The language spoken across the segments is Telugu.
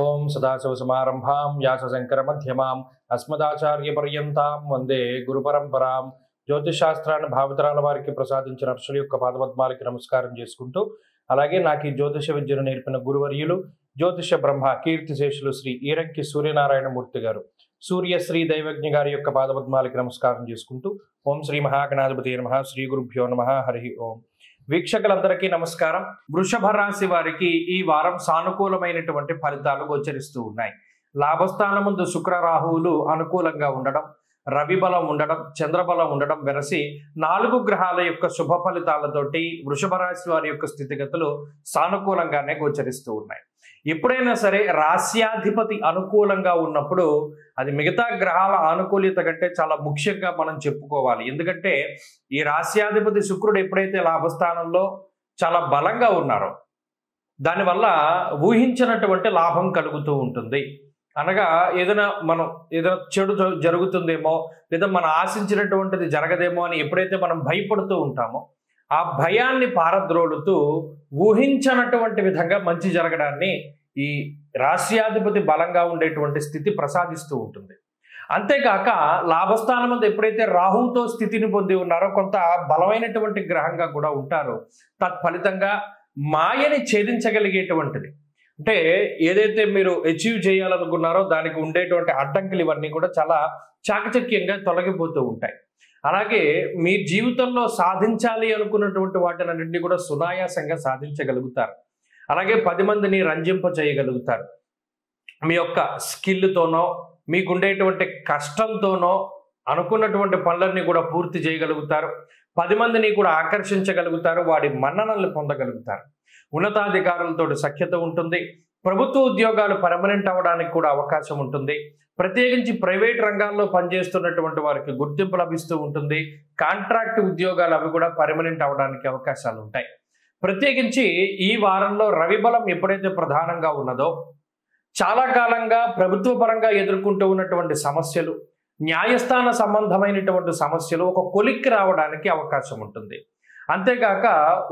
ओं सदाशिवसमारंभां व्यासशंकरमध्यमां अस्मदाचार्यपर्यन्तां वंदे गुरुपरंपरां జ్యోతిషాస్త్రాన్ని భావితరాల వారికి ప్రసాదించిన ఋషుల యొక్క పాదపద్మాలకి నమస్కారం చేసుకుంటూ అలాగే నాకు ఈ జ్యోతిష విద్యను నేర్పిన గురువర్యులు జ్యోతిష బ్రహ్మ కీర్తిశేషులు శ్రీ ఈరంకి సూర్యనారాయణమూర్తి గారు సూర్యశ్రీ దైవజ్ఞ గారి యొక్క పాదపద్మాలకి నమస్కారం చేసుకుంటూ ఓం శ్రీ మహాగణాధిపతి నమః శ్రీ గురుభ్యో నమః హరి ఓం. వీక్షకులందరికీ నమస్కారం. వృషభ రాశి వారికి ఈ వారం సానుకూలమైనటువంటి ఫలితాలు గోచరిస్తూ ఉన్నాయి. లాభస్థానముందు శుక్ర రాహువులు అనుకూలంగా ఉండడం, రవి బలం ఉండడం, చంద్రబలం ఉండడం వెరసి 4 గ్రహాల యొక్క శుభ ఫలితాలతోటి వృషభ రాశి వారి యొక్క స్థితిగతులు సానుకూలంగానే గోచరిస్తూ ఉన్నాయి. ఎప్పుడైనా సరే రాశ్యాధిపతి అనుకూలంగా ఉన్నప్పుడు అది మిగతా గ్రహాల ఆనుకూల్యత కంటే చాలా ముఖ్యంగా మనం చెప్పుకోవాలి. ఎందుకంటే ఈ రాశ్యాధిపతి శుక్రుడు ఎప్పుడైతే లాభస్థానంలో చాలా బలంగా ఉన్నారో దానివల్ల ఊహించినటువంటి లాభం కలుగుతూ ఉంటుంది. అనగా ఏదైనా చెడు జరుగుతుందేమో లేదా మనం ఆశించినటువంటిది జరగదేమో అని ఎప్పుడైతే మనం భయపడుతూ ఉంటామో ఆ భయాన్ని పారద్రోలుతూ ఊహించనటువంటి విధంగా మంచి జరగడాన్ని ఈ రాశ్యాధిపతి బలంగా ఉండేటువంటి స్థితి ప్రసాదిస్తూ ఉంటుంది. అంతేకాక లాభస్థానం మీద ఎప్పుడైతే రాహువుతో స్థితిని పొంది ఉన్నారో కొంత బలమైనటువంటి గ్రహంగా కూడా ఉంటారో తత్ఫలితంగా మాయని ఛేదించగలిగేటువంటిది అంటే ఏదైతే మీరు అచీవ్ చేయాలనుకున్నారో దానికి ఉండేటువంటి అడ్డంకులు ఇవన్నీ కూడా చాలా చాకచక్యంగా తొలగిపోతూ ఉంటాయి. అలాగే మీ జీవితంలో సాధించాలి అనుకున్నటువంటి వాటినన్నింటినీ కూడా సునాయాసంగా సాధించగలుగుతారు. అలాగే 10 మందిని రంజింప చేయగలుగుతారు. మీ యొక్క స్కిల్తోనో మీకుండేటువంటి కష్టంతోనో అనుకున్నటువంటి పనులన్నీ కూడా పూర్తి చేయగలుగుతారు. 10 మందిని కూడా ఆకర్షించగలుగుతారు. వాడి మన్ననల్ని పొందగలుగుతారు. ఉన్నతాధికారులతో సఖ్యత ఉంటుంది. ప్రభుత్వ ఉద్యోగాలు పర్మనెంట్ అవ్వడానికి కూడా అవకాశం ఉంటుంది. ప్రత్యేకించి ప్రైవేట్ రంగాల్లో పనిచేస్తున్నటువంటి వారికి గుర్తింపు లభిస్తూ ఉంటుంది. కాంట్రాక్ట్ ఉద్యోగాలు అవి కూడా పర్మనెంట్ అవ్వడానికి అవకాశాలు ఉంటాయి. ప్రత్యేకించి ఈ వారంలో రవి బలం ఎప్పుడైతే ప్రధానంగా ఉన్నదో చాలా కాలంగా ప్రభుత్వ పరంగా ఎదుర్కొంటూ ఉన్నటువంటి సమస్యలు, న్యాయస్థాన సంబంధమైనటువంటి సమస్యలు ఒక కొలిక్కి రావడానికి అవకాశం ఉంటుంది. అంతేకాక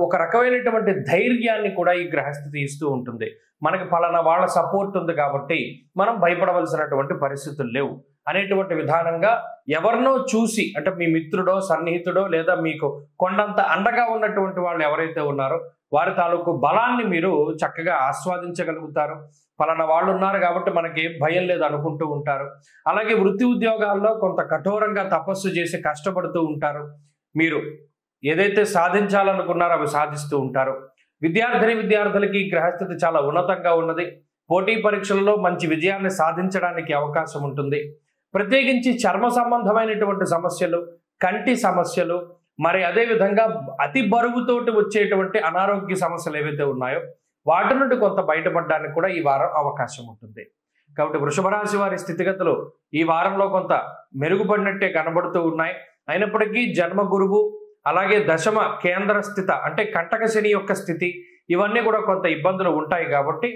ఒక రకమైనటువంటి ధైర్యాన్ని కూడా ఈ గ్రహస్థితి ఇస్తూ ఉంటుంది. మనకి పలానా వాళ్ళ సపోర్ట్ ఉంది కాబట్టి మనం భయపడవలసినటువంటి పరిస్థితులు లేవు అనేటువంటి విధానంగా ఎవరినో చూసి అంటే మీ మిత్రుడో సన్నిహితుడో లేదా మీకు కొండంత అండగా ఉన్నటువంటి వాళ్ళు ఎవరైతే ఉన్నారో వారి తాలూకు బలాన్ని మీరు చక్కగా ఆస్వాదించగలుగుతారు. పలానా వాళ్ళు ఉన్నారు కాబట్టి మనకి ఏం భయం లేదు అనుకుంటూ ఉంటారు. అలాగే వృత్తి ఉద్యోగాల్లో కొంత కఠోరంగా తపస్సు చేసి కష్టపడుతూ ఉంటారు. మీరు ఏదైతే సాధించాలనుకున్నారో అవి సాధిస్తూ ఉంటారు. విద్యార్థులకి గ్రహస్థితి చాలా ఉన్నతంగా ఉన్నది. పోటీ పరీక్షలలో మంచి విజయాన్ని సాధించడానికి అవకాశం ఉంటుంది. ప్రత్యేకించి చర్మ సంబంధమైనటువంటి సమస్యలు, కంటి సమస్యలు, మరి అదేవిధంగా అతి బరువుతోటి వచ్చేటువంటి అనారోగ్య సమస్యలు ఏవైతే ఉన్నాయో వాటి నుండి కొంత బయటపడడానికి కూడా ఈ వారం అవకాశం ఉంటుంది. కాబట్టి వృషభ రాశి వారి స్థితిగతులు ఈ వారంలో కొంత మెరుగుపడినట్టే కనబడుతూ ఉన్నాయి. అయినప్పటికీ జన్మ గురువు అలాగే దశమ కేంద్ర స్థిత అంటే కంటక శని యొక్క స్థితి ఇవన్నీ కూడా కొంత ఇబ్బందులు ఉంటాయి. కాబట్టి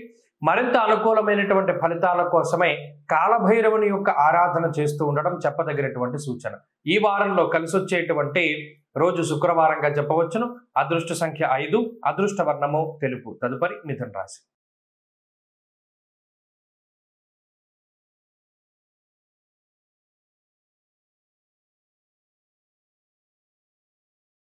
మరింత అనుకూలమైనటువంటి ఫలితాల కోసమే కాలభైరవుని యొక్క ఆరాధన చేస్తూ ఉండడం చెప్పదగినటువంటి సూచన. ఈ వారంలో కలిసి వచ్చేటువంటి రోజు శుక్రవారంగా చెప్పవచ్చును. అదృష్ట సంఖ్య 5, అదృష్ట వర్ణము తెలుపు. తదుపరి మిథున రాశి.